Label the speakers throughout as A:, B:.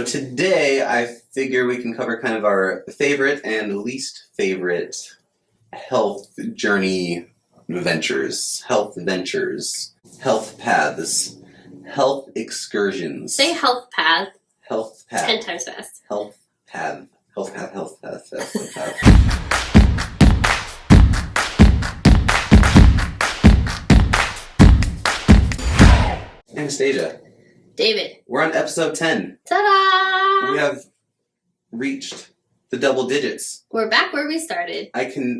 A: So today I figure we can cover kind of our favorite and least favorite health journey ventures, health paths, health excursions.
B: Say health path.
A: Health path.
B: 10 times fast.
A: Health path. Health path. Anastasia.
B: David.
A: We're on episode 10.
B: Ta-da!
A: We have reached the double digits.
B: We're back where we started.
A: I can...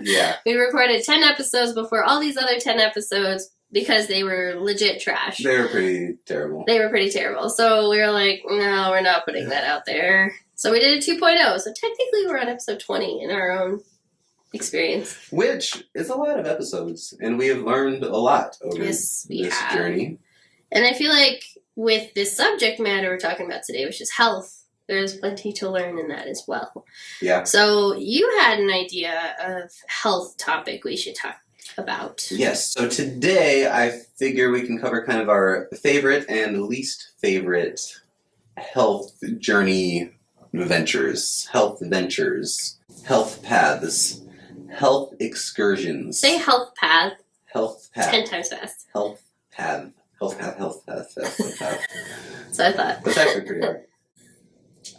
A: Yeah.
B: We recorded 10 episodes before all these other 10 episodes because they were legit trash.
A: They were pretty terrible.
B: So we were like, no, we're not putting that out there. So we did a 2.0. So technically we're on episode 20 in our own experience.
A: Which is a lot of episodes, and we have learned a lot over this journey.
B: And I feel like with this subject matter we're talking about today, which is health, there's plenty to learn in that as well.
A: Yeah.
B: So you had an idea of health topic we should talk about.
A: Yes. So today I figure we can cover kind of our favorite and least favorite health journey ventures, health paths, health excursions.
B: Say health path.
A: Health path.
B: 10 times fast.
A: Health path. Health path.
B: So I thought.
A: That's actually pretty hard.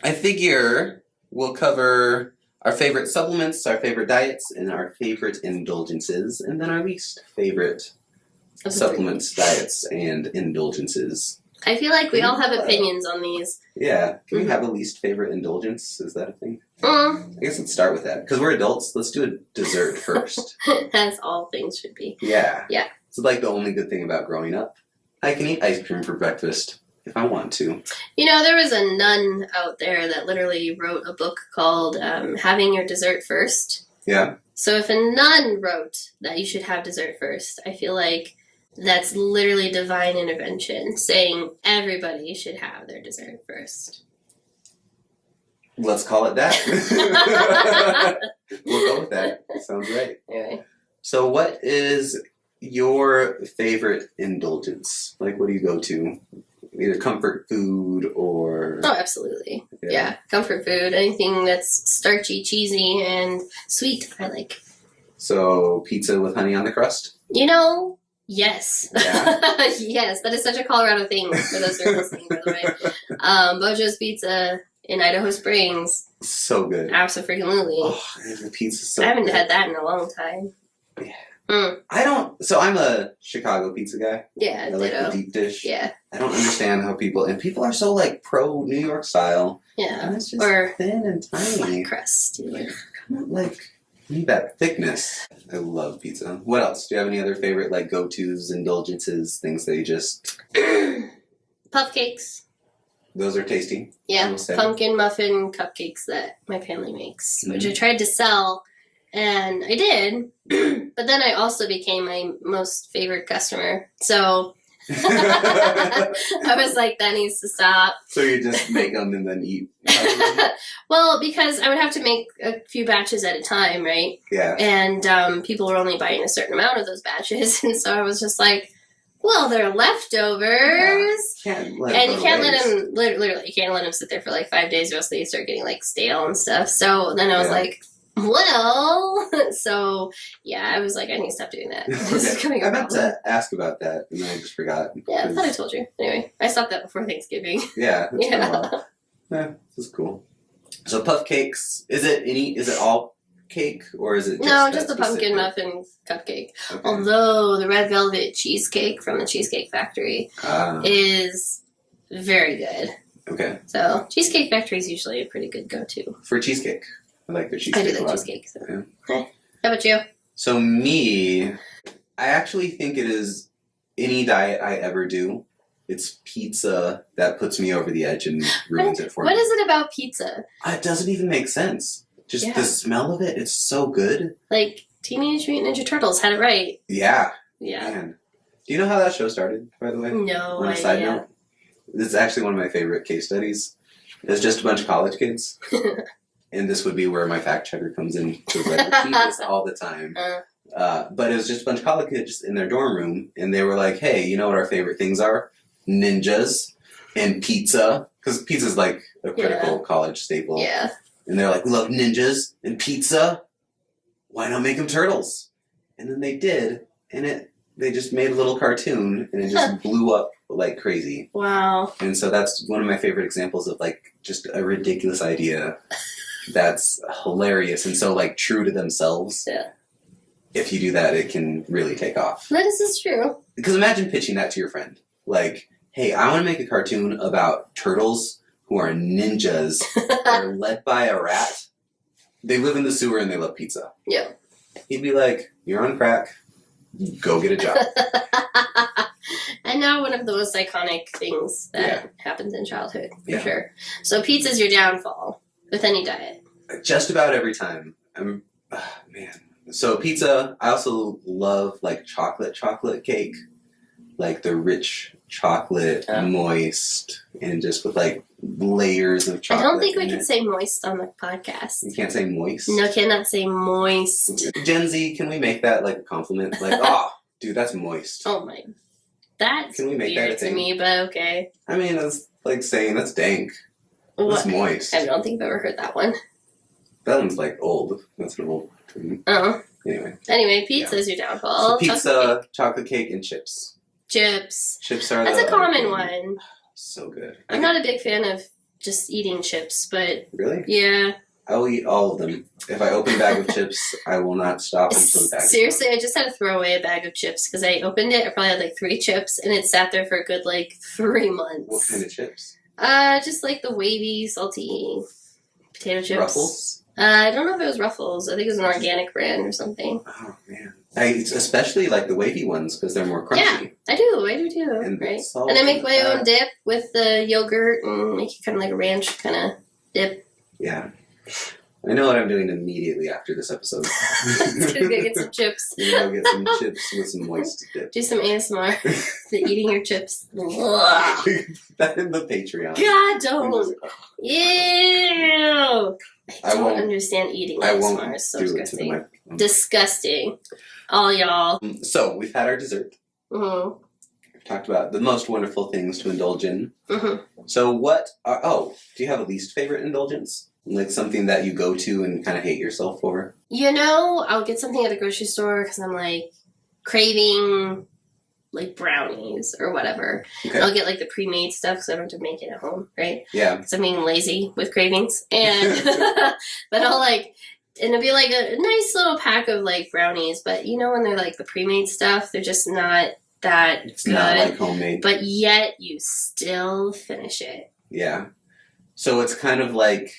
A: I figure we'll cover our favorite supplements, our favorite diets, and our favorite indulgences, and then our least favorite supplements, diets, and indulgences.
B: I feel like we all have opinions on these.
A: Yeah. Can we have a least favorite indulgence? Is that a thing? I guess let's start with that. Because we're adults, let's do a dessert first.
B: As all things should be.
A: Yeah.
B: Yeah.
A: It's like the only good thing about growing up. I can eat ice cream for breakfast if I want to.
B: You know, there was a nun out there that literally wrote a book called Having Your Dessert First.
A: Yeah.
B: So if a nun wrote that you should have dessert first, I feel like that's literally divine intervention, saying everybody should have their dessert first.
A: Let's call it that. We'll go with that. Sounds right.
B: Anyway.
A: So what is your favorite indulgence? Like, what do you go to? Either comfort food or...
B: Oh, absolutely. Yeah. Comfort food. Anything that's starchy, cheesy, and sweet, I like.
A: So, pizza with honey on the crust?
B: You know, yes.
A: Yeah.
B: Yes, that is such a Colorado thing for those who are listening, by the way. Bojo's Pizza in Idaho Springs.
A: So good.
B: Absolutely.
A: Oh, the pizza's so
B: I haven't
A: good.
B: had that in a long time.
A: Yeah.
B: Mm.
A: I'm a Chicago pizza guy.
B: Yeah,
A: I like the deep dish.
B: Yeah.
A: I don't understand how people are so like pro New York style.
B: Yeah.
A: And it's just
B: or
A: thin and tiny.
B: flat crust.
A: Like, need that thickness. I love pizza. What else? Do you have any other favorite like go-tos, indulgences, things that you just...
B: Puff cakes.
A: Those are tasty.
B: Yeah, pumpkin muffin cupcakes that my family makes, which I tried to sell, and I did, but then I also became my most favorite customer, so I was like, that needs to stop.
A: So you just make them and then eat?
B: Well, because I would have to make a few batches at a time, right?
A: Yeah.
B: And people were only buying a certain amount of those batches, and so I was just like, well, they're leftovers.
A: Yeah.
B: And you can't let them, literally, you can't let them sit there for like 5 days or else they start getting like stale and stuff. So then I was like, well, so yeah, I was like, I need to stop doing that. This is coming
A: I meant to ask about that and then I just forgot.
B: Yeah, I thought I told you. Anyway, I stopped that before Thanksgiving.
A: Yeah, that's been a while. Yeah, this is cool. So puff cakes, is it all cake or is it
B: just the pumpkin muffin cupcake? Okay. Although the red velvet cheesecake from the Cheesecake Factory is very good.
A: Okay.
B: So Cheesecake Factory is usually a pretty good go-to.
A: For cheesecake. I like the cheesecake.
B: I do like cheesecake. So.
A: Yeah.
B: Okay. How about you?
A: So me, I actually think it is any diet I ever do. It's pizza that puts me over the edge and ruins it for me.
B: What is it about pizza?
A: It doesn't even make sense. Just the smell of it, it's so good.
B: Like, Teenage Mutant Ninja Turtles had it right.
A: Yeah.
B: Yeah.
A: Man. Do you know how that show started, by the way?
B: No
A: On a side note? This is actually one of my favorite case studies. It's just a bunch of college kids. And this would be where my fact checker comes in, because I repeat this all the time. But it was just a bunch of college kids in their dorm room, and they were like, hey, you know what our favorite things are? ninjas and pizza, because pizza's like a critical college staple.
B: Yeah.
A: And they're like, we love ninjas and pizza. Why not make them turtles? And then they did, and they just made a little cartoon, and it just blew up like crazy.
B: Wow.
A: And so that's one of my favorite examples of like just a ridiculous idea that's hilarious and so like true to themselves.
B: Yeah.
A: If you do that, it can really take off.
B: That is true.
A: Because imagine pitching that to your friend. Like, hey, I want to make a cartoon about turtles who are ninjas. They're led by a rat. They live in the sewer and they love pizza.
B: Yeah.
A: He'd be like, you're on crack. Go get a job.
B: And now one of the most iconic things that happens in childhood, for sure. So pizza's your downfall with any diet.
A: Just about every time. Man. So pizza, I also love like chocolate cake. Like the rich chocolate, moist, and just with like layers of chocolate.
B: I don't think we can say moist on the podcast.
A: You can't say moist?
B: No, cannot say moist.
A: Gen Z, can we make that like a compliment? Like, oh, dude, that's moist.
B: Oh my. That's
A: can we make
B: weird
A: that a thing?
B: to me, but okay.
A: I mean, it's like saying that's dank.
B: What?
A: That's moist.
B: I don't think I've ever heard that one.
A: That one's like old. That's an old thing.
B: Oh.
A: Anyway,
B: pizza's your downfall.
A: So pizza, chocolate cake, and chips.
B: Chips.
A: Chips are
B: That's a common one.
A: So good.
B: I'm not a big fan of just eating chips, but...
A: Really?
B: Yeah.
A: I will eat all of them. If I open a bag of chips, I will not stop until the bag is
B: Seriously, I just had to throw away a bag of chips because I opened it. I probably had like 3 chips, and it sat there for a good like 3 months.
A: What kind of chips?
B: Just like the wavy, salty potato chips.
A: Ruffles?
B: I don't know if it was Ruffles. I think it was an organic brand or something.
A: Oh, man. I especially like the wavy ones because they're more crunchy.
B: Yeah, I do too.
A: And
B: right?
A: salt
B: And I make my
A: and
B: own dip with the yogurt and make it kind of like a ranch kind of dip.
A: Yeah. I know what I'm doing immediately after this episode.
B: Just gonna go get some chips.
A: Go get some chips with some moist dip.
B: Do some ASMR. The eating your chips.
A: That in the Patreon.
B: God, don't. Ew. I don't
A: won't
B: understand eating
A: I
B: ASMR.
A: won't
B: It's so
A: do
B: disgusting.
A: it to the
B: Disgusting. All y'all.
A: So, we've had our dessert.
B: Mm-hmm.
A: We've talked about the most wonderful things to indulge in.
B: Mm-hmm.
A: So do you have a least favorite indulgence? Like something that you go to and kind of hate yourself for?
B: You know, I'll get something at the grocery store because I'm like craving like brownies or whatever.
A: Okay.
B: I'll get like the pre-made stuff because I don't have to make it at home, right?
A: Yeah.
B: Because I'm being lazy with cravings. And but I'll like, and it'll be like a nice little pack of like brownies, but you know when they're like the pre-made stuff, they're just not that
A: It's
B: good.
A: not like homemade.
B: But yet you still finish it.
A: Yeah. So it's kind of like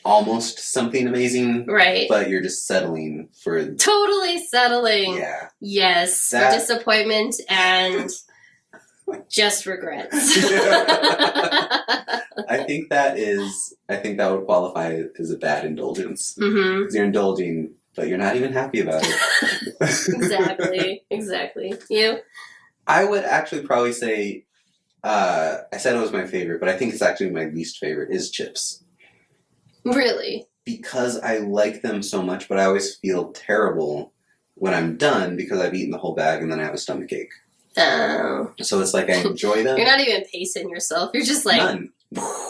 A: almost something amazing,
B: Right.
A: but you're just settling for...
B: Totally settling.
A: Yeah.
B: Yes. For
A: That-
B: disappointment and just regrets.
A: I think that would qualify as a bad indulgence.
B: Mm-hmm.
A: Because you're indulging, but you're not even happy about it.
B: Exactly. You?
A: I would actually probably say, I said it was my favorite, but I think it's actually my least favorite, is chips.
B: Really?
A: Because I like them so much, but I always feel terrible when I'm done because I've eaten the whole bag and then I have a stomachache.
B: Oh.
A: So it's like I enjoy them.
B: You're not even pacing yourself. You're just like...
A: None.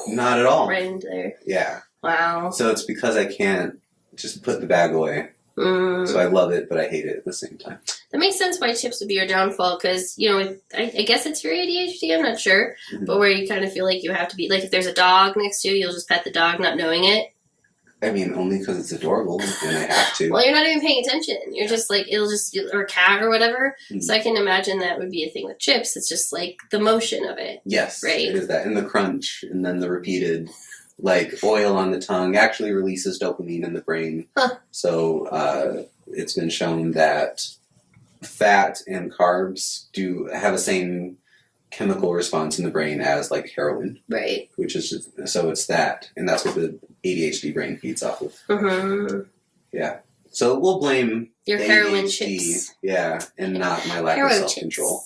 A: Not at all.
B: Right into there.
A: Yeah.
B: Wow.
A: So it's because I can't just put the bag away.
B: Mm.
A: So I love it, but I hate it at the same time.
B: That makes sense why chips would be your downfall because, you know, I guess it's your ADHD, I'm not sure.
A: Mm-hmm.
B: But where you kind of feel like you have to be, like if there's a dog next to you, you'll just pet the dog not knowing it.
A: I mean, only because it's adorable and I have to.
B: Well, you're not even paying attention. You're just like, or a cat or whatever.
A: Mm-hmm.
B: So I can imagine that would be a thing with chips. It's just like the motion of it.
A: Yes,
B: right.
A: It is that. And the crunch, and then the repeated, like, oil on the tongue actually releases dopamine in the brain.
B: Huh.
A: So it's been shown that fat and carbs do have the same chemical response in the brain as, like, heroin.
B: Right.
A: Which is just, so it's that. And that's what the ADHD brain feeds off of.
B: Mm-hmm.
A: Yeah. So we'll blame
B: Your
A: ADHD,
B: heroin chips.
A: Yeah, and not my lack
B: Hero
A: of self-control.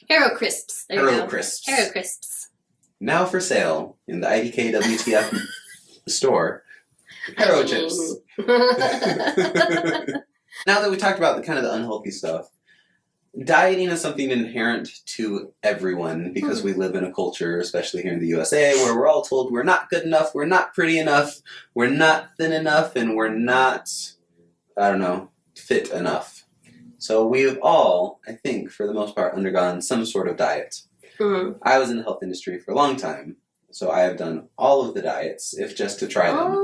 B: Hero crisps. There you
A: Hero
B: go.
A: crisps.
B: Hero crisps.
A: Now for sale in the IDK WTF store. Hero chips. Now that we talked about the kind of the unhealthy stuff, dieting is something inherent to everyone because we live in a culture, especially here in the USA, where we're all told we're not good enough, we're not pretty enough, we're not thin enough, and we're not, I don't know, fit enough. So we've all, I think, for the most part, undergone some sort of diet.
B: Mm.
A: I was in the health industry for a long time, so I have done all of the diets, if just to try them.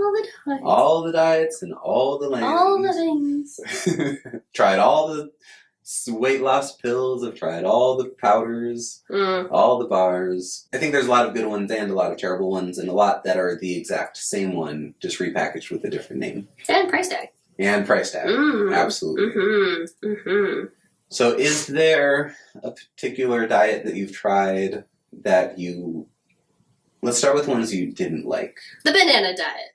A: All the diets and all the lands.
B: All the things.
A: Tried all the weight loss pills. I've tried all the powders, all the bars. I think there's a lot of good ones and a lot of terrible ones, and a lot that are the exact same one, just repackaged with a different name.
B: And price tag.
A: And price tag. Absolutely. So is there a particular diet that you've tried that you... Let's start with ones you didn't like.
B: The banana diet.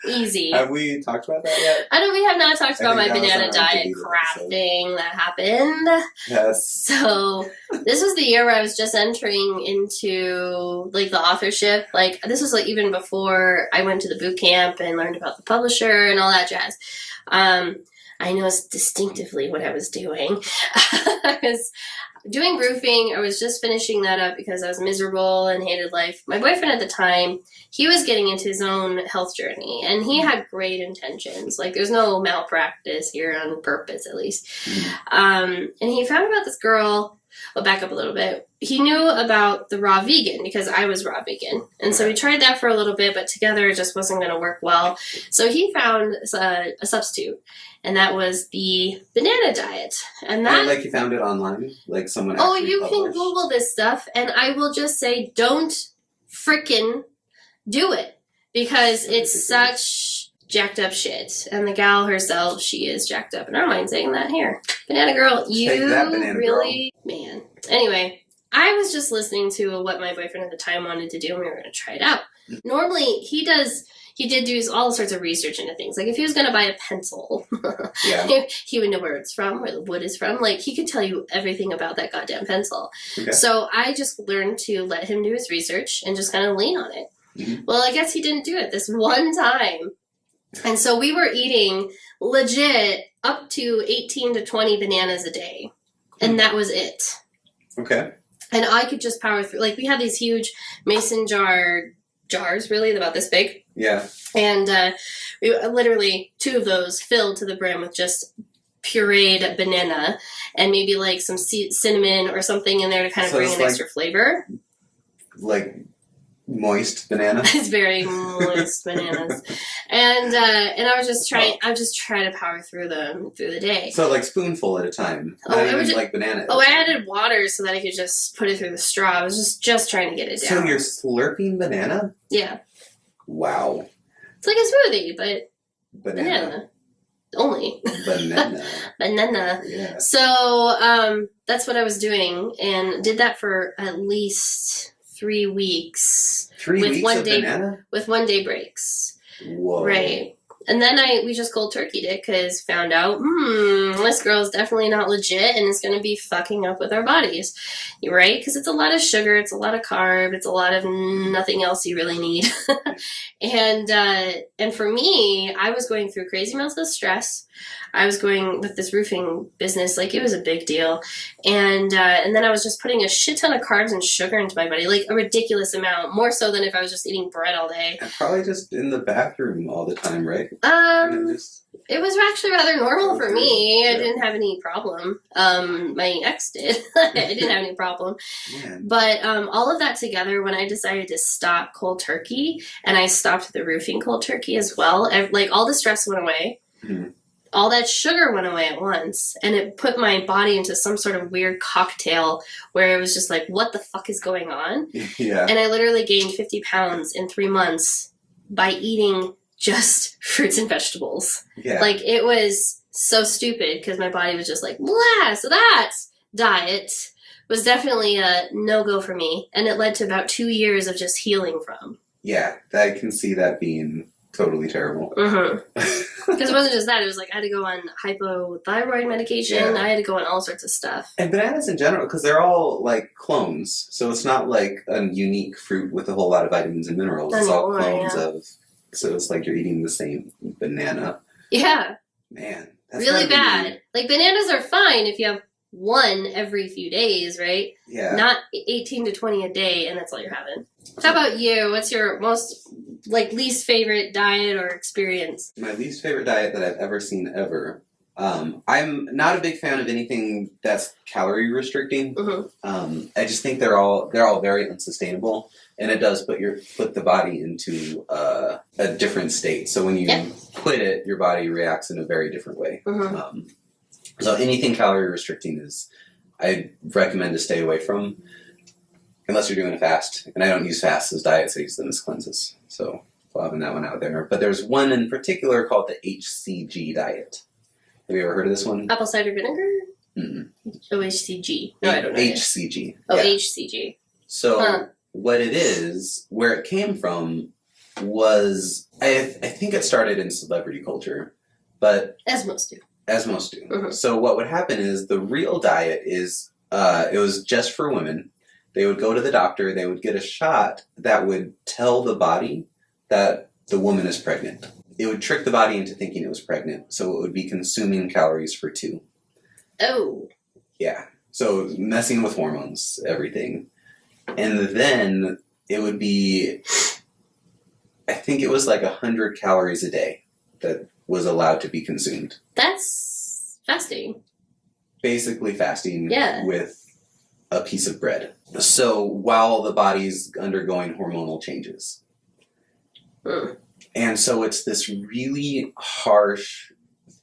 B: Easy.
A: Have we talked about that yet?
B: We have not talked about my banana diet crap thing that happened.
A: Yes.
B: So this was the year where I was just entering into like the authorship. Like this was like even before I went to the boot camp and learned about the publisher and all that jazz. I know distinctively what I was doing. I was doing roofing. I was just finishing that up because I was miserable and hated life. My boyfriend at the time, he was getting into his own health journey, and he had great intentions. Like, there's no malpractice here on purpose, at least. And he found about this girl. Well, back up a little bit. He knew about the raw vegan because I was raw vegan. And so we tried that for a little bit, but together it just wasn't going to work well. So he found a substitute, and that was the banana diet. And that...
A: like you found it online? Like someone
B: Oh,
A: actually
B: you
A: published?
B: can Google this stuff, and I will just say don't frickin' do it. Because it's such jacked up shit. And the gal herself, she is jacked up. And I don't mind saying that here. Banana girl, you
A: Take that, banana
B: really... Man. Anyway, I was just listening to what my boyfriend at the time wanted to do, and we were going to try it out. Normally, he did do all sorts of research into things. Like, if he was going to buy a pencil, he would know where it's from, where the wood is from. Like, he could tell you everything about that goddamn pencil. Okay. So I just learned to let him do his research and just kind of lean on it. Mm-hmm. Well, I guess he didn't do it this one time. And so we were eating legit up to 18 to 20 bananas a day. And that was it.
A: Okay.
B: And I could just power through. Like, we had these huge mason jars, really, about this big.
A: Yeah.
B: And we literally 2 of those filled to the brim with just pureed banana and maybe like some cinnamon or something in there to kind of bring an extra flavor.
A: Like moist banana.
B: It's very moist bananas. And I was just trying. I was just trying to power through them through the day.
A: So like spoonful at a time. Not even like banana.
B: Oh, I added water so that I could just put it through the straw. I was just trying to get it down.
A: So you're slurping banana?
B: Yeah.
A: Wow.
B: It's like a smoothie, but banana. Only.
A: Banana.
B: Banana.
A: Yeah.
B: So that's what I was doing, and did that for at least 3 weeks.
A: 3 weeks of banana?
B: With 1 day breaks.
A: Whoa.
B: Right. And then we just cold turkeyed it because found out, this girl's definitely not legit and it's going to be fucking up with our bodies. Right? Because it's a lot of sugar, it's a lot of carb, it's a lot of nothing else you really need. And for me, I was going through crazy amounts of stress. I was going with this roofing business, like it was a big deal. And then I was just putting a shit ton of carbs and sugar into my body, like a ridiculous amount, more so than if I was just eating bread all day.
A: And probably just in the bathroom all the time, right?
B: It was actually rather normal for me. I didn't have any problem. My ex did. I didn't have any problem. Man. But all of that together, when I decided to stop cold turkey, and I stopped the roofing cold turkey as well, like all the stress went away. Mm-hmm. All that sugar went away at once, and it put my body into some sort of weird cocktail where it was just like, what the fuck is going on?
A: Yeah.
B: And I literally gained 50 pounds in 3 months by eating just fruits and vegetables. Yeah. Like, it was so stupid because my body was just like, blah. So that diet was definitely a no-go for me, and it led to about 2 years of just healing from.
A: Yeah, I can see that being totally terrible.
B: Mm-hmm. Because it wasn't just that. It was like I had to go on hypothyroid medication. Yeah. I had to go on all sorts of stuff. And
A: bananas in general, because they're all like clones. So it's not like a unique fruit with a whole lot of vitamins and minerals. It's all clones of... So it's like you're eating the same banana.
B: Yeah.
A: Man.
B: That's really bad. Like, bananas are fine if you have one every few days, right?
A: Yeah.
B: Not 18 to 20 a day, and that's all you're having. How about you? What's your most, least favorite diet or experience?
A: My least favorite diet that I've ever seen ever. I'm not a big fan of anything that's calorie restricting.
B: Mm-hmm.
A: I just think they're all very unsustainable, and it does put the body into a different state. So when you quit it, your body reacts in a very different way.
B: Mm-hmm.
A: So anything calorie restricting I recommend to stay away from, unless you're doing a fast. And I don't use fasts as diets; I use them as cleanses. So having that one out there. But there's one in particular called the HCG diet. Have you ever heard of this one?
B: Apple cider vinegar?
A: Mm-hmm.
B: OHCG. No, I don't know.
A: HCG.
B: Oh,
A: yeah.
B: HCG.
A: So what it is, where it came from, was I think it started in celebrity culture, but
B: as most do. Mm-hmm.
A: So what would happen is the real diet is it was just for women. They would go to the doctor. They would get a shot that would tell the body that the woman is pregnant. It would trick the body into thinking it was pregnant, so it would be consuming calories for 2.
B: Oh.
A: Yeah. So messing with hormones, everything. And then it would be, I think it was 100 calories a day that was allowed to be consumed.
B: That's fasting.
A: Basically fasting
B: Yeah.
A: with a piece of bread. So while the body's undergoing hormonal changes.
B: Mm.
A: And so it's this really harsh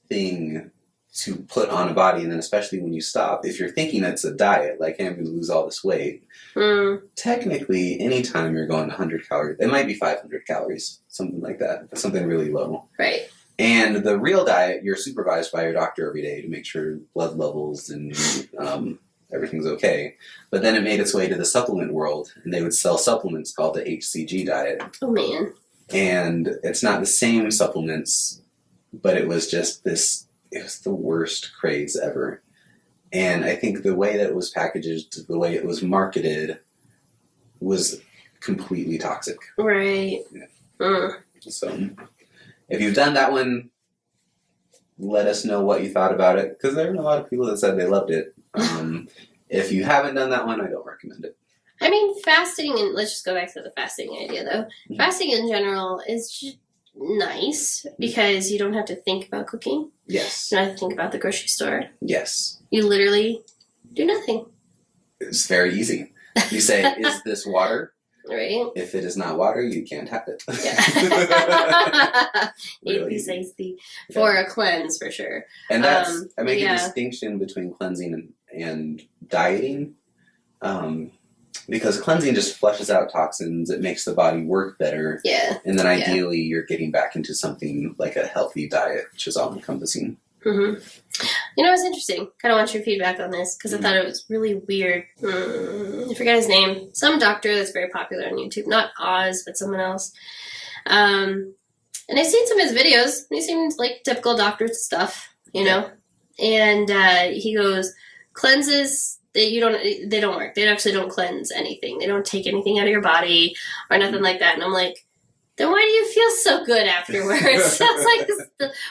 A: thing to put on a body, and then especially when you stop, if you're thinking it's a diet, like, hey, I'm going to lose all this weight, technically, anytime you're going 100 calories, it might be 500 calories, something like that, something really low.
B: Right.
A: And the real diet, you're supervised by your doctor every day to make sure blood levels and everything's okay. But then it made its way to the supplement world, and they would sell supplements called the HCG diet.
B: Oh, man.
A: And it's not the same supplements, but it was just this, it was the worst craze ever. And I think the way that it was packaged, the way it was marketed, was completely toxic.
B: Right.
A: Yeah. So, if you've done that one, let us know what you thought about it, because there are a lot of people that said they loved it. If you haven't done that one, I don't recommend it.
B: I mean, fasting, and let's just go back to the fasting idea, though. Mm-hmm. Fasting in general is just nice because you don't have to think about cooking.
A: Yes.
B: You don't have to think about the grocery store.
A: Yes.
B: You literally do nothing.
A: It's very easy. You say, is this water?
B: Right.
A: If it is not water, you can't have it.
B: Yeah.
A: Really
B: Precisely. For a cleanse, for sure.
A: And that's, I make a distinction between cleansing and dieting. Because cleansing just flushes out toxins, it makes the body work better.
B: Yeah.
A: And then ideally you're getting back into something like a healthy diet, which is all encompassing.
B: Mm-hmm. You know, it's interesting. Kind of want your feedback on this because I thought it was really weird. I forget his name. Some doctor that's very popular on YouTube. Not Oz, but someone else. And I've seen some of his videos. He seems like typical doctor stuff, you know? And he goes, cleanses... They don't work. They actually don't cleanse anything. They don't take anything out of your body or nothing like that. And I'm like, then why do you feel so good afterwards? Sounds like,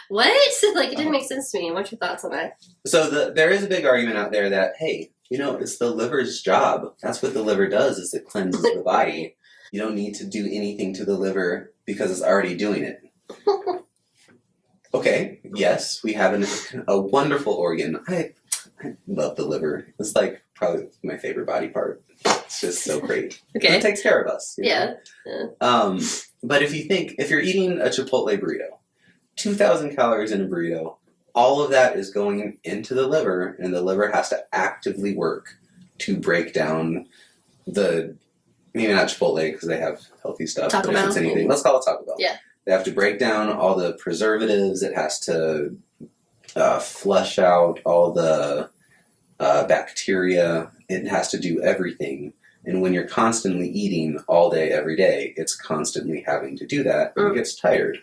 B: what? Like, it didn't make sense to me. What's your thoughts on that?
A: So there is a big argument out there that, hey, you know, it's the liver's job. That's what the liver does, is it cleanses the body. You don't need to do anything to the liver because it's already doing it. Okay, yes, we have a wonderful organ. I love the liver. It's like probably my favorite body part. It's just so great. Okay. It takes care of us.
B: Yeah.
A: But if you're eating a Chipotle burrito, 2,000 calories in a burrito, all of that is going into the liver, and the liver has to actively work to break down maybe not Chipotle because they have healthy stuff.
B: Taco
A: but
B: Bell.
A: If it's anything, let's call it Taco Bell.
B: Yeah.
A: They have to break down all the preservatives. It has to flush out all the bacteria. It has to do everything. And when you're constantly eating all day, every day, it's constantly having to do that. And it gets tired,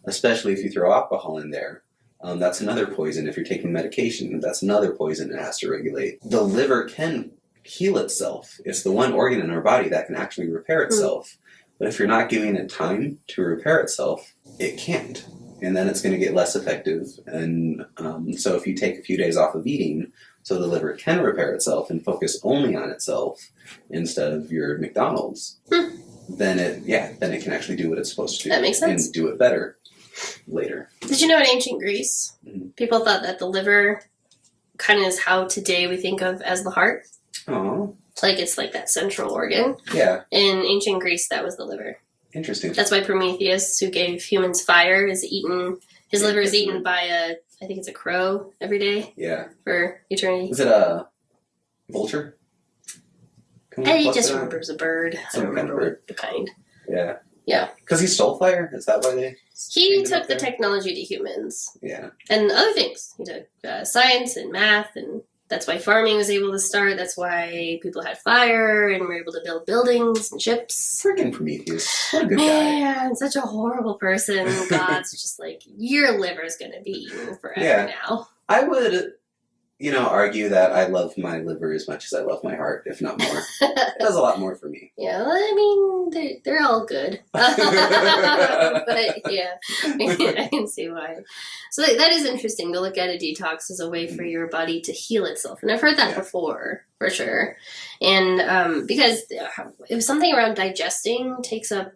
A: especially if you throw alcohol in there. That's another poison. If you're taking medication, that's another poison it has to regulate. The liver can heal itself. It's the one organ in our body that can actually repair itself. But if you're not giving it time to repair itself, it can't. and then it's going to get less effective. And so if you take a few days off of eating, so the liver can repair itself and focus only on itself instead of your McDonald's, then it can actually do what it's supposed to do.
B: That makes sense.
A: And do it better later.
B: Did you know in ancient Greece, people thought that the liver kind of is how today we think of as the heart?
A: Oh.
B: Like it's like that central organ.
A: Yeah.
B: In ancient Greece, that was the liver.
A: Interesting.
B: That's why Prometheus, who gave humans fire, is eaten. His liver is eaten by I think it's a crow every day.
A: Yeah.
B: For eternity.
A: Is it a vulture?
B: I just remember it was a bird.
A: Some
B: I don't remember
A: kind of bird.
B: the kind.
A: Yeah.
B: Yeah.
A: Because he stole fire? Is that why they...
B: He took the technology to humans.
A: Yeah.
B: And other things. He took science and math, and that's why farming was able to start. That's why people had fire and were able to build buildings and ships.
A: Freaking Prometheus. What a good guy.
B: Man, such a horrible person. God's just like, your liver's going to be eaten forever now.
A: I would, argue that I love my liver as much as I love my heart, if not more. It does a lot more for me.
B: Yeah, well, I mean, they're all good. But yeah, I can see why. So that is interesting to look at a detox as a way for your body to heal itself. And I've heard that before, for sure. And because it was something around digesting takes up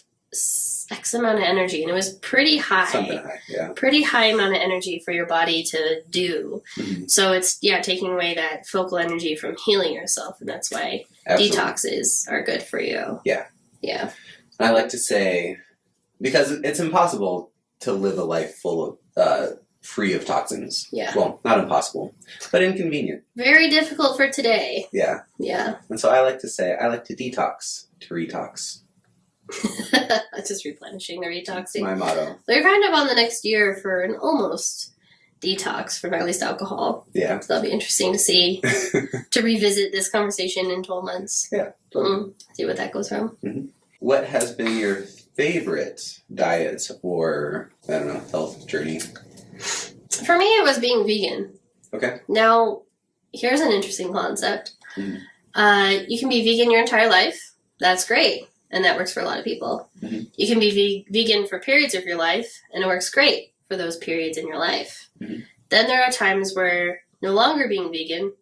B: X amount of energy, and it was pretty high.
A: Something high, yeah.
B: Pretty high amount of energy for your body to do.
A: Mm-hmm.
B: So it's, taking away that focal energy from healing yourself, and that's why detoxes are good for you.
A: Yeah.
B: Yeah.
A: I like to say, because it's impossible to live a life full of, free of toxins.
B: Yeah.
A: Well, not impossible, but inconvenient.
B: Very difficult for today.
A: Yeah.
B: Yeah.
A: And so I like to say, I like to detox to retox.
B: Just replenishing the retoxing.
A: My motto.
B: They're kind of on the next year for an almost detox from at least alcohol.
A: Yeah.
B: So that'll be interesting to see, to revisit this conversation in 12 months.
A: Yeah.
B: See what that goes from.
A: Mm-hmm. What has been your favorite diet or, I don't know, health journey?
B: For me, it was being vegan.
A: Okay.
B: Now, here's an interesting concept.
A: Mm-hmm.
B: You can be vegan your entire life. That's great. And that works for a lot of people.
A: Mm-hmm.
B: You can be vegan for periods of your life, and it works great for those periods in your life.
A: Mm-hmm.
B: Then there are times where no longer being vegan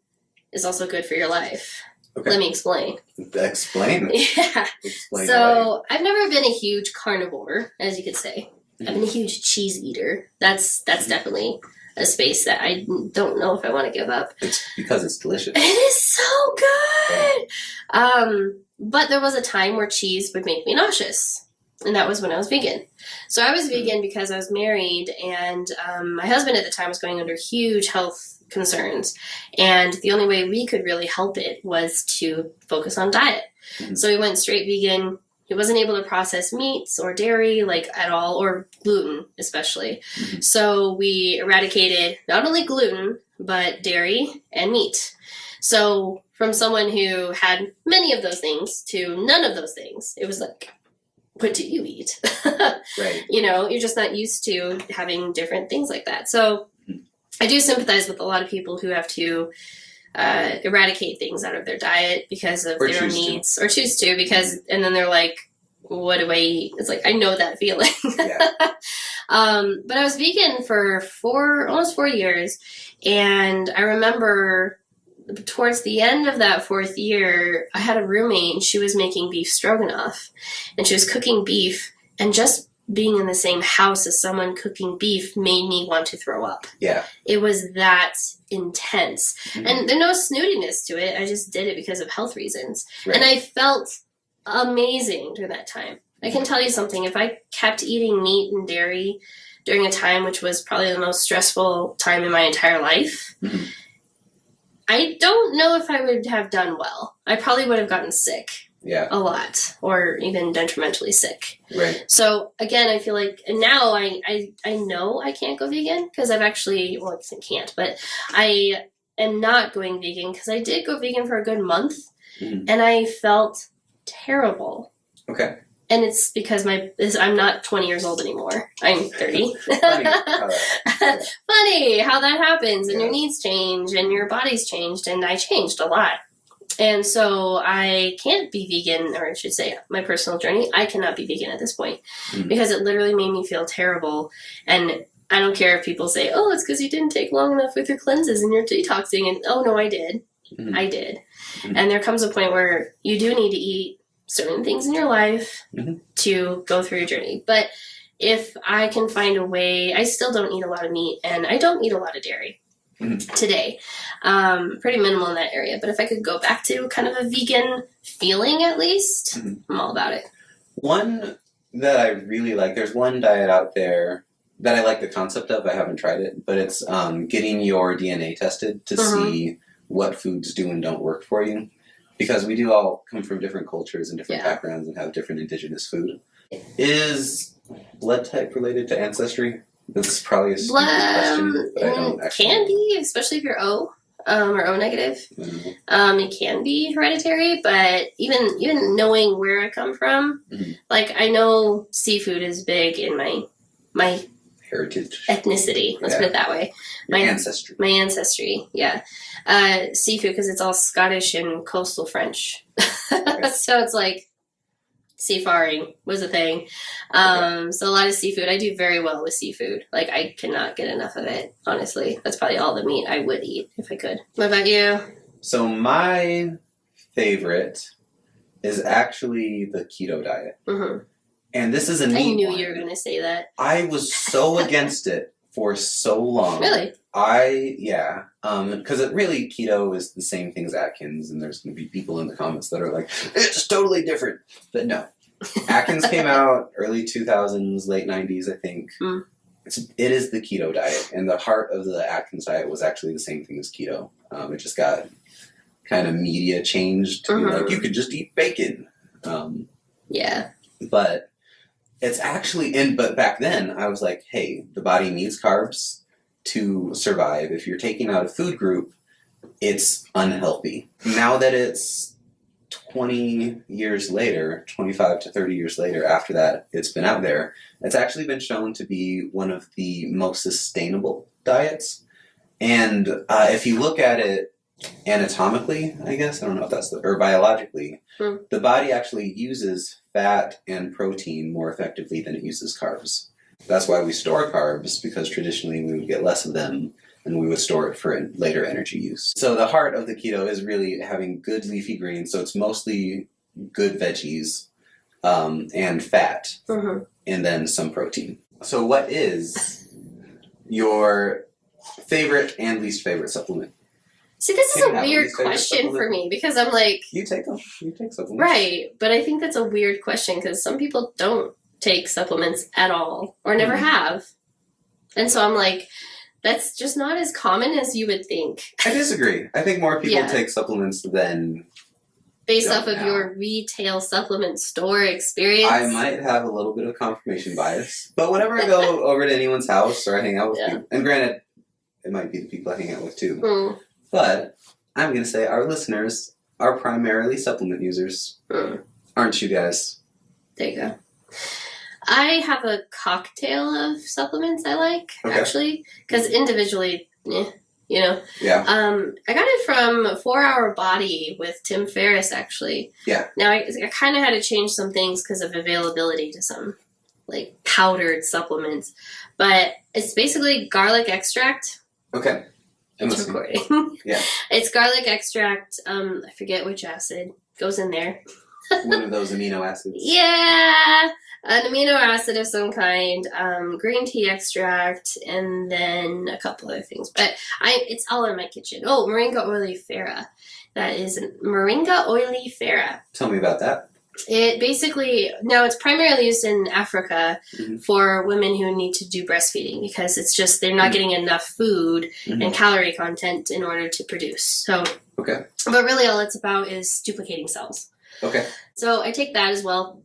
B: is also good for your life.
A: Okay.
B: Let me explain.
A: Explain.
B: Yeah.
A: Explain
B: So I've never been a huge carnivore, as you could say.
A: Mm-hmm.
B: I've been a huge cheese eater. That's definitely a space that I don't know if I want to give up.
A: It's because it's delicious.
B: It is so good! But there was a time where cheese would make me nauseous. And that was when I was vegan. So I was vegan because I was married, and my husband at the time was going under huge health concerns. And the only way we could really help it was to focus on diet.
A: Mm-hmm.
B: So we went straight vegan. He wasn't able to process meats or dairy at all, or gluten especially. Mm-hmm. So we eradicated not only gluten, but dairy and meat. So from someone who had many of those things to none of those things, it was like, what do you eat?
A: Right.
B: You're just not used to having different things like that. So I do sympathize with a lot of people who have to eradicate things out of their diet because of their own needs, or choose to, and then they're like, what do I eat? It's like, I know that feeling.
A: Yeah.
B: But I was vegan for almost 4 years, and I remember towards the end of that 4th year, I had a roommate, and she was making beef stroganoff, and she was cooking beef, and just being in the same house as someone cooking beef made me want to throw up.
A: Yeah.
B: It was that intense. Mm-hmm. And there's no snootiness to it. I just did it because of health reasons. Right. And I felt amazing during that time. I can tell you something. If I kept eating meat and dairy during a time which was probably the most stressful time in my entire life, mm-hmm. I don't know if I would have done well. I probably would have gotten sick.
A: Yeah.
B: A lot, or even detrimentally sick.
A: Right.
B: So again, I feel like, and now I know I can't go vegan because I've actually, well, I can't, but I am not going vegan because I did go vegan for a good month, mm-hmm. and I felt terrible.
A: Okay.
B: And it's because I'm not 20 years old anymore. I'm 30. Funny how that happens, and your needs change, and your body's changed, and I changed a lot. And so I can't be vegan, or I should say my personal journey, I cannot be vegan at this point, mm-hmm. because it literally made me feel terrible. And I don't care if people say, oh, it's because you didn't take long enough with your cleanses and your detoxing. And oh, no, I did.
A: Mhm.
B: I did.
A: Mhm.
B: And there comes a point where you do need to eat certain things in your life
A: Mhm.
B: to go through your journey. But if I can find a way, I still don't eat a lot of meat and I don't eat a lot of dairy today. Pretty minimal in that area. But if I could go back to kind of a vegan feeling at least, I'm all about it.
A: One that I really like, there's one diet out there that I like the concept of. I haven't tried it, but it's getting your DNA tested to see what foods do and don't work for you. Because we do all come from different cultures and different backgrounds and have different indigenous food. Is blood type related to ancestry? That's probably a stupid question, but I don't actually
B: can be, especially if you're O or O negative. It can be hereditary, but even knowing where I come from, like I know seafood is big in my
A: heritage,
B: ethnicity. Let's put it that way.
A: My ancestry.
B: My ancestry, yeah. Seafood because it's all Scottish and coastal French, so it's like seafaring was a thing. So a lot of seafood. I do very well with seafood. Like I cannot get enough of it. Honestly, that's probably all the meat I would eat if I could. What about you?
A: So my favorite is actually the keto diet. And this is a neat
B: I knew
A: one.
B: you were going to say that.
A: I was so against it for so long.
B: Really?
A: Because it really, keto is the same thing as Atkins, and there's going to be people in the comments that are like, it's totally different. But no. Atkins came out early 2000s, late 90s, I think. It is the keto diet, and the heart of the Atkins diet was actually the same thing as keto. It just got kind of media changed to be like, you could just eat bacon. But it's actually, but back then I was like, hey, the body needs carbs to survive. If you're taking out a food group, it's unhealthy. Now that it's 20 years later, 25 to 30 years later after that it's been out there, it's actually been shown to be one of the most sustainable diets. And if you look at it anatomically, I guess, I don't know if that's or biologically, the body actually uses fat and protein more effectively than it uses carbs. That's why we store carbs, because traditionally we would get less of them and we would store it for later energy use. So the heart of the keto is really having good leafy greens, so it's mostly good veggies and fat, and then some protein. So what is your favorite and least favorite supplement?
B: See, this is a weird question for me because I'm like...
A: You take them. You take supplements.
B: Right, but I think that's a weird question because some people don't take supplements at all or never have. And so I'm like, that's just not as common as you would think.
A: I disagree. I think more people take supplements than...
B: Based off of your retail supplement store experience?
A: I might have a little bit of confirmation bias. But whenever I go over to anyone's house or I hang out with people, and granted, it might be the people I hang out with too, but I'm going to say our listeners are primarily supplement users. Aren't you guys?
B: There you go. I have a cocktail of supplements I like, actually, because individually, you know.
A: Yeah.
B: I got it from 4 Hour Body with Tim Ferriss, actually.
A: Yeah.
B: Now, I kind of had to change some things because of availability to some, like, powdered supplements. But it's basically garlic extract.
A: Okay.
B: It's recording.
A: Yeah.
B: It's garlic extract. I forget which acid goes in there.
A: One of those amino acids.
B: Yeah. An amino acid of some kind, green tea extract, and then a couple other things. But it's all in my kitchen. Oh, Moringa oleifera. That is Moringa oleifera.
A: Tell me about that.
B: It basically, now it's primarily used in Africa for women who need to do breastfeeding because it's just they're not getting enough food and calorie content in order to produce. So, but really all it's about is duplicating cells.
A: Okay.
B: So I take that as well.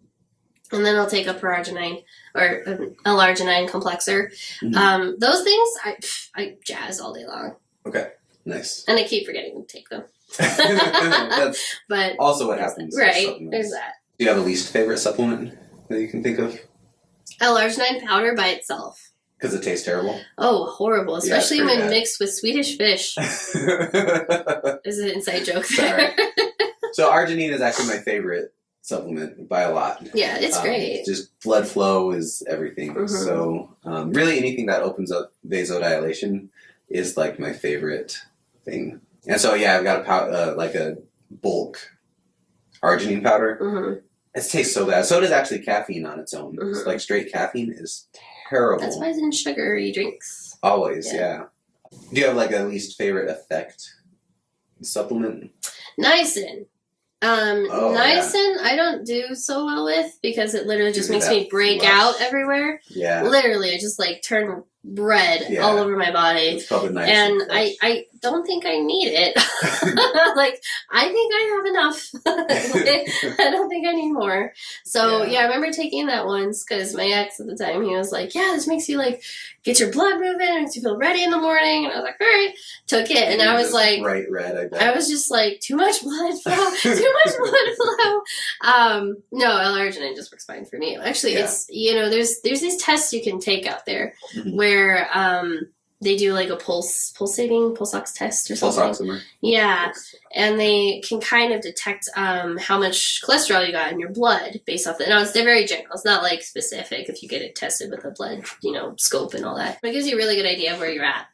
B: And then I'll take a pyrogenine or a arginine complexer. Those things, I jazz all day long.
A: Okay, nice.
B: And I keep forgetting to take them.
A: That's
B: but
A: also what happens.
B: Right, there's that.
A: Do you have a least favorite supplement that you can think of?
B: L-arginine powder by itself.
A: Because it tastes terrible?
B: Oh, horrible. Especially when
A: bad.
B: Mixed with Swedish fish. Is an inside joke there.
A: So arginine is actually my favorite supplement by a lot.
B: Yeah, it's great.
A: Just blood flow is everything. So really anything that opens up vasodilation is like my favorite thing. And so yeah, I've got a bulk arginine powder. It tastes so bad. So does actually caffeine on its own. It's like straight caffeine is terrible.
B: That's why it's in sugary drinks.
A: Always, yeah. Do you have like a least favorite effect supplement?
B: Niacin. Niacin I don't do so well with because it literally just makes me break out everywhere.
A: Yeah.
B: Literally, I just like turn red all over my body.
A: It's called niacin.
B: And I don't think I need it. Like, I think I have enough. Like, I don't think I need more. So, yeah, I remember taking that once because my ex at the time, he was like, yeah, this makes you, like, get your blood moving. It makes you feel ready in the morning. And I was like, all right. Took it. And I was like,
A: bright red, I bet.
B: I was just like, too much blood flow. Too much blood flow. No, L-arginine just works fine for me. Actually, it's, there's these tests you can take out there where they do like a pulse ox test or something.
A: Pulse oximeter.
B: Yeah, and they can kind of detect how much cholesterol you got in your blood based off that. Now, they're very general. It's not like specific if you get it tested with a blood, scope and all that. But it gives you a really good idea of where you're at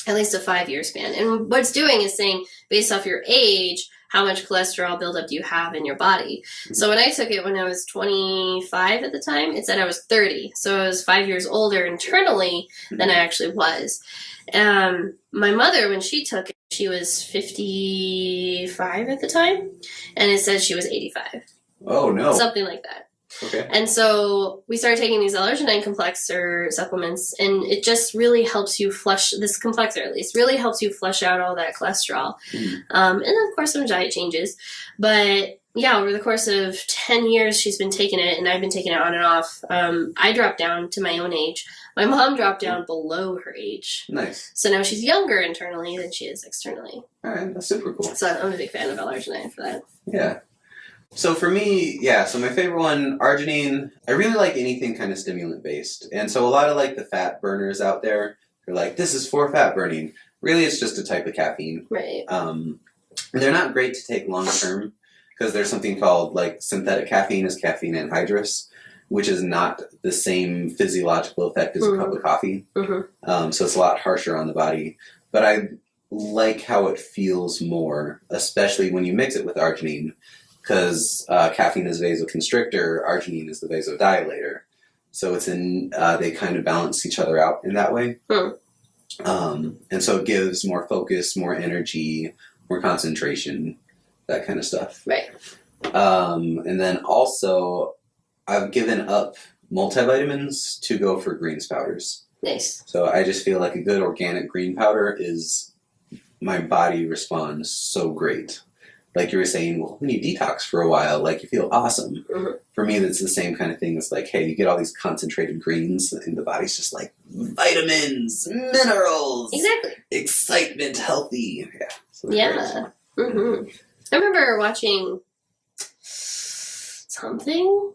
B: least a 5-year span. And what it's doing is saying, based off your age, how much cholesterol buildup do you have in your body? So when I took it when I was 25 at the time, it said I was 30. So I was 5 years older internally than I actually was. My mother, when she took it, she was 55 at the time, and it said she was 85.
A: Oh, no.
B: Something like that.
A: Okay.
B: And so we started taking these L-arginine complexer supplements, and it just really helps you flush, this complexer at least, really helps you flush out all that cholesterol. And then, of course, some diet changes. But, yeah, over the course of 10 years, she's been taking it, and I've been taking it on and off. I dropped down to my own age. My mom dropped down below her age.
A: Nice.
B: So now she's younger internally than she is externally.
A: All right, that's super cool.
B: So I'm a big fan of L-arginine for that.
A: Yeah. So for me, so my favorite one, arginine, I really like anything kind of stimulant-based. And so a lot of, like, the fat burners out there, they're like, this is for fat burning. Really, it's just a type of caffeine.
B: Right.
A: They're not great to take long-term because there's something called, like, synthetic caffeine is caffeine anhydrous, which is not the same physiological effect as a cup of coffee. So it's a lot harsher on the body. But I like how it feels more, especially when you mix it with arginine. Because caffeine is vasoconstrictor, arginine is the vasodilator. So it's they kind of balance each other out in that way. And so it gives more focus, more energy, more concentration, that kind of stuff.
B: Right.
A: And then also, I've given up multivitamins to go for greens powders.
B: Nice.
A: So I just feel like a good organic green powder my body responds so great. Like you were saying, well, when you detox for a while, like you feel awesome. For me, that's the same kind of thing. It's like, hey, you get all these concentrated greens and the body's just like, vitamins, minerals.
B: Exactly.
A: Excitement, healthy. Yeah. So
B: Yeah. I remember watching something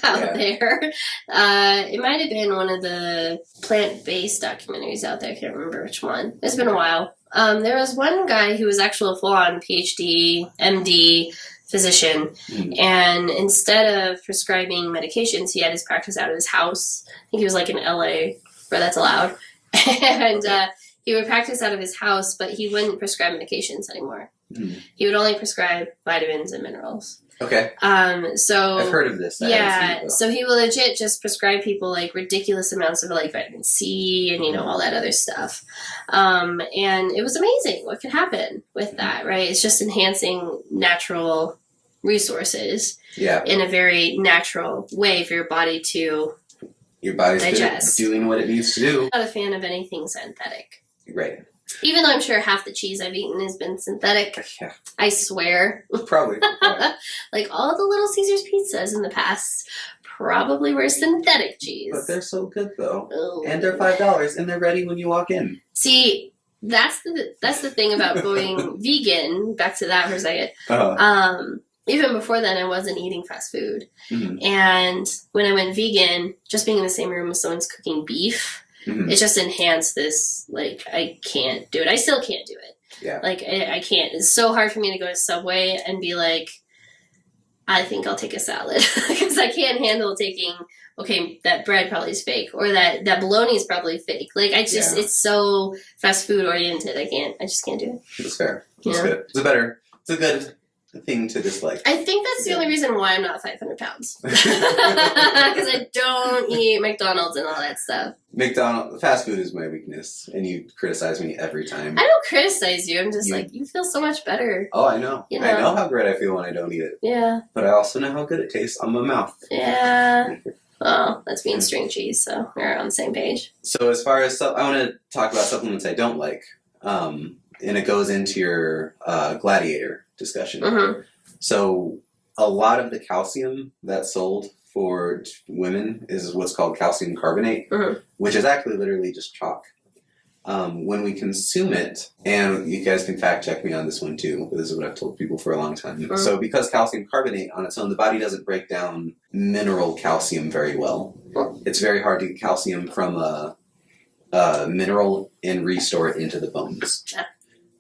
B: out there. It might have been one of the plant-based documentaries out there. I can't remember which one. It's been a while. There was one guy who was actually a full-on PhD, MD physician, and instead of prescribing medications, he had his practice out of his house. I think he was like in LA, where that's allowed. And he would practice out of his house, but he wouldn't prescribe medications anymore. He would only prescribe vitamins and minerals.
A: Okay.
B: So
A: I've heard of this.
B: So he will legit just prescribe people like ridiculous amounts of like vitamin C and all that other stuff. And it was amazing what could happen with that, right? It's just enhancing natural resources in a very natural way for your body to digest.
A: Doing what it needs to do.
B: I'm not a fan of anything synthetic.
A: Right.
B: Even though I'm sure half the cheese I've eaten has been synthetic. Yeah. I swear.
A: Probably.
B: Like all the Little Caesars pizzas in the past probably were synthetic cheese.
A: But they're so good though. Oh. And they're $5 and they're ready when you walk in.
B: See, that's the thing about going vegan. Back to that for a second. Even before then, I wasn't eating fast food. And when I went vegan, just being in the same room with someone's cooking beef, it just enhanced this, like, I can't do it. I still can't do it.
A: Yeah.
B: Like, I can't. It's so hard for me to go to Subway and be like, I think I'll take a salad because I can't handle taking, okay, that bread probably is fake or that bologna is probably fake. Like I just, it's so fast food oriented. I just can't do it.
A: That's fair. That's good. It's a good thing to dislike.
B: I think that's the only reason why I'm not 500 pounds. Because I don't eat McDonald's and all that stuff.
A: Fast food is my weakness, and you criticize me every time.
B: I don't criticize you. I'm just like, you feel so much better.
A: Oh, I know.
B: You know.
A: I know how great I feel when I don't eat it.
B: Yeah.
A: But I also know how good it tastes on my mouth.
B: Yeah. Well, that's being string cheese, so we're on the same page.
A: So as far as I want to talk about supplements I don't like, and it goes into your gladiator discussion.
B: Mm-hmm.
A: So a lot of the calcium that's sold for women is what's called calcium carbonate, which is actually literally just chalk. When we consume it, and you guys can fact check me on this one too, but this is what I've told people for a long time. So because calcium carbonate on its own, the body doesn't break down mineral calcium very well. It's very hard to get calcium from a mineral and restore it into the bones.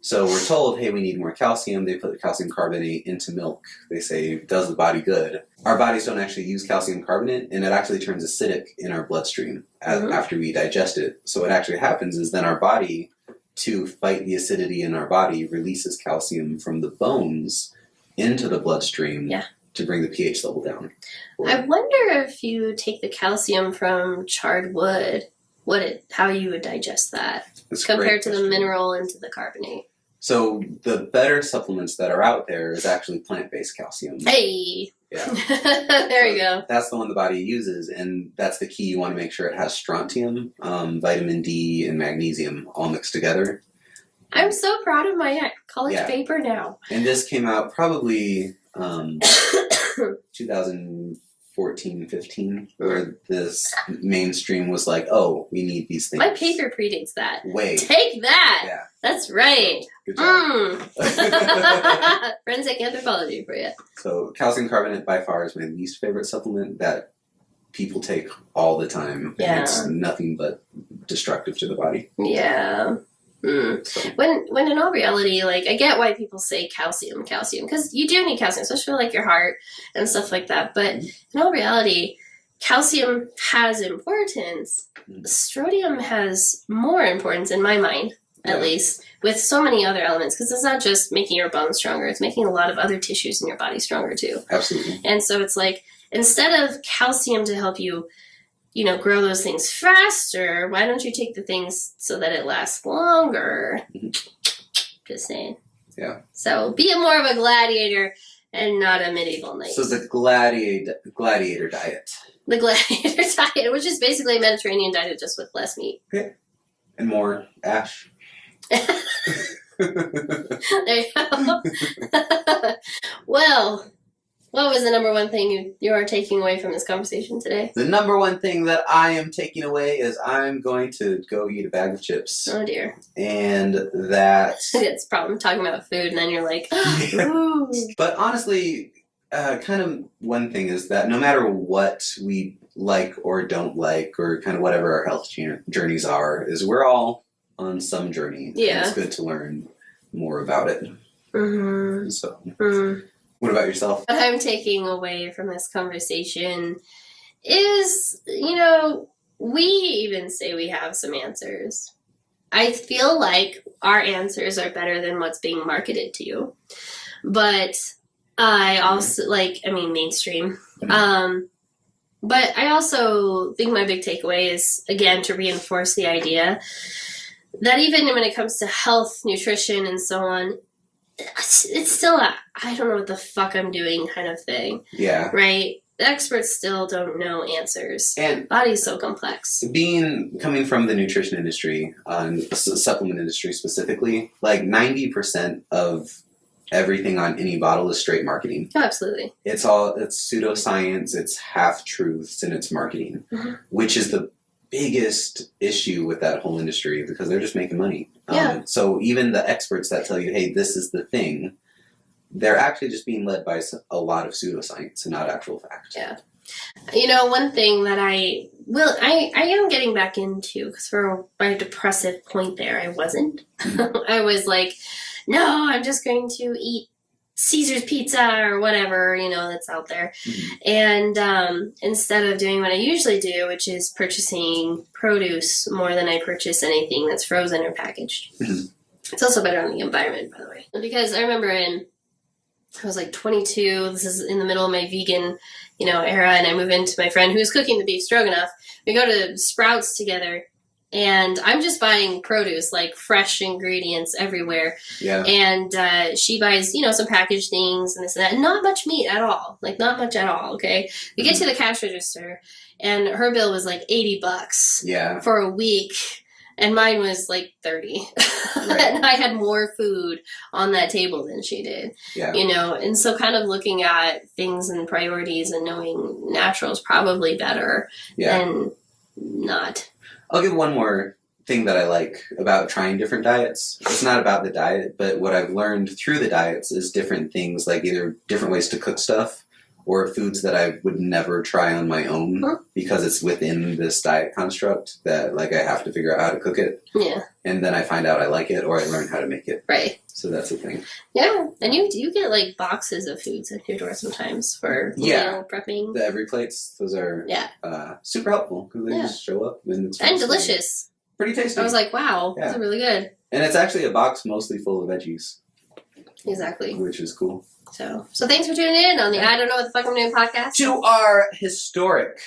A: So we're told, hey, we need more calcium. They put the calcium carbonate into milk. They say, does the body good? Our bodies don't actually use calcium carbonate, and it actually turns acidic in our bloodstream after we digest it. So what actually happens is then our body, to fight the acidity in our body, releases calcium from the bones into the bloodstream to bring the pH level down.
B: I wonder if you take the calcium from charred wood, how you would digest that compared to the mineral into the carbonate.
A: So the better supplements that are out there is actually plant-based calcium.
B: Hey!
A: Yeah.
B: There you go.
A: That's the one the body uses, and that's the key. You want to make sure it has strontium, vitamin D, and magnesium all mixed together.
B: I'm so proud of my college paper now.
A: And this came out probably 2014, 15, where this mainstream was like, oh, we need these things.
B: My paper predates that.
A: Way.
B: Take that!
A: Yeah.
B: That's right.
A: Good job.
B: Forensic anthropology for you.
A: So calcium carbonate by far is my least favorite supplement that people take all the time.
B: Yeah.
A: And it's nothing but destructive to the body.
B: Yeah. So. When in all reality, like, I get why people say calcium, because you do need calcium, especially for, like, your heart and stuff like that. But in all reality, calcium has importance. Strontium has more importance in my mind, at least, with so many other elements, because it's not just making your bones stronger, it's making a lot of other tissues in your body stronger too.
A: Absolutely.
B: And so it's like, instead of calcium to help you, grow those things faster, why don't you take the things so that it lasts longer? Just saying.
A: Yeah.
B: So be more of a gladiator and not a medieval knight.
A: So the gladiator diet.
B: The gladiator diet, which is basically a Mediterranean diet just with less meat.
A: Okay. And more ash.
B: There you go. Well, what was the number one thing you are taking away from this conversation today?
A: The number one thing that I am taking away is I'm going to go eat a bag of chips.
B: Oh dear.
A: And that...
B: It's a problem talking about food and then you're like, ooh.
A: But honestly, kind of one thing is that no matter what we like or don't like, or kind of whatever our health journeys are, is we're all on some journey.
B: Yeah.
A: And it's good to learn more about it.
B: Mm-hmm.
A: So, what about yourself?
B: What I'm taking away from this conversation is, we even say we have some answers. I feel like our answers are better than what's being marketed to you. But I also, mainstream. But I also think my big takeaway is, again, to reinforce the idea that even when it comes to health, nutrition, and so on, it's still a I don't know what the fuck I'm doing kind of thing. Yeah. Right? The experts still don't know answers. And body's so complex.
A: Coming from the nutrition industry, the supplement industry specifically, like 90% of everything on any bottle is straight marketing.
B: Oh, absolutely.
A: It's pseudoscience, it's half-truths, and it's marketing, which is the biggest issue with that whole industry because they're just making money. Yeah. So even the experts that tell you, hey, this is the thing, they're actually just being led by a lot of pseudoscience and not actual fact.
B: Yeah. One thing that I am getting back into, because for my depressive point there, I wasn't. I was like, no, I'm just going to eat Caesar's pizza or whatever, that's out there. And instead of doing what I usually do, which is purchasing produce more than I purchase anything that's frozen or packaged. It's also better on the environment, by the way. Because I remember I was like 22, this is in the middle of my vegan, era, and I move into my friend who's cooking the beef stroganoff. We go to Sprouts together, and I'm just buying produce, like fresh ingredients everywhere.
A: Yeah.
B: And she buys, some packaged things and this and that. And not much meat at all. Like, not much at all, okay? We get to the cash register, and her bill was like $80 for a week. And mine was like 30. Right. And I had more food on that table than she did. Yeah. And so kind of looking at things and priorities and knowing natural is probably better than not.
A: I'll give one more thing that I like about trying different diets. It's not about the diet, but what I've learned through the diets is different things, like either different ways to cook stuff or foods that I would never try on my own because it's within this diet construct that, like, I have to figure out how to cook it. Yeah. And then I find out I like it or I learn how to make it. Right. So that's the thing.
B: Yeah. And you get, like, boxes of foods at your door sometimes for meal prepping.
A: The every plates. Those are super helpful because they just show up. And
B: delicious.
A: Pretty tasty.
B: I was like, wow, these are really good.
A: And it's actually a box mostly full of veggies.
B: Exactly.
A: Which is cool.
B: So thanks for tuning in on the I Don't Know What the Fuck I'm Doing podcast.
A: To our historic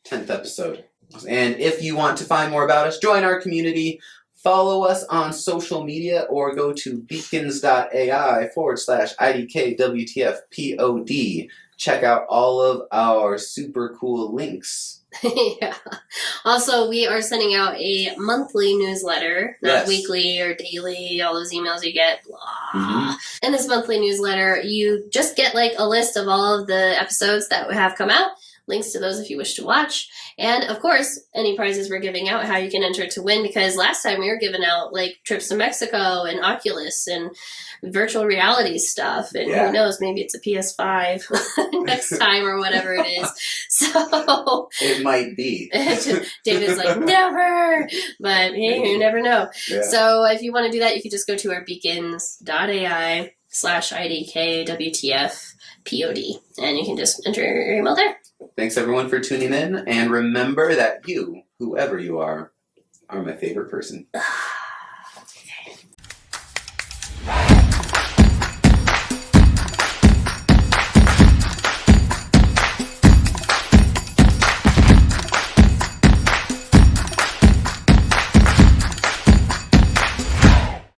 A: 10th episode. And if you want to find more about us, join our community, follow us on social media, or go to beacons.ai/IDKWTF Check out all of our super cool links.
B: Yeah. Also, we are sending out a monthly newsletter, not weekly or daily, all those emails you get, blah. In this monthly newsletter, you just get like a list of all of the episodes that have come out, links to those if you wish to watch, and of course, any prizes we're giving out, how you can enter to win, because last time we were giving out like trips to Mexico and Oculus and virtual reality stuff, and who knows, maybe it's a PS5 next time or whatever it is. So
A: it might be.
B: David's like, never, but hey, you never know. Yeah. So if you want to do that, you can just go to our beacons.ai/IDKWTF POD, and you can just enter your email there.
A: Thanks everyone for tuning in, and remember that you, whoever you are my favorite person.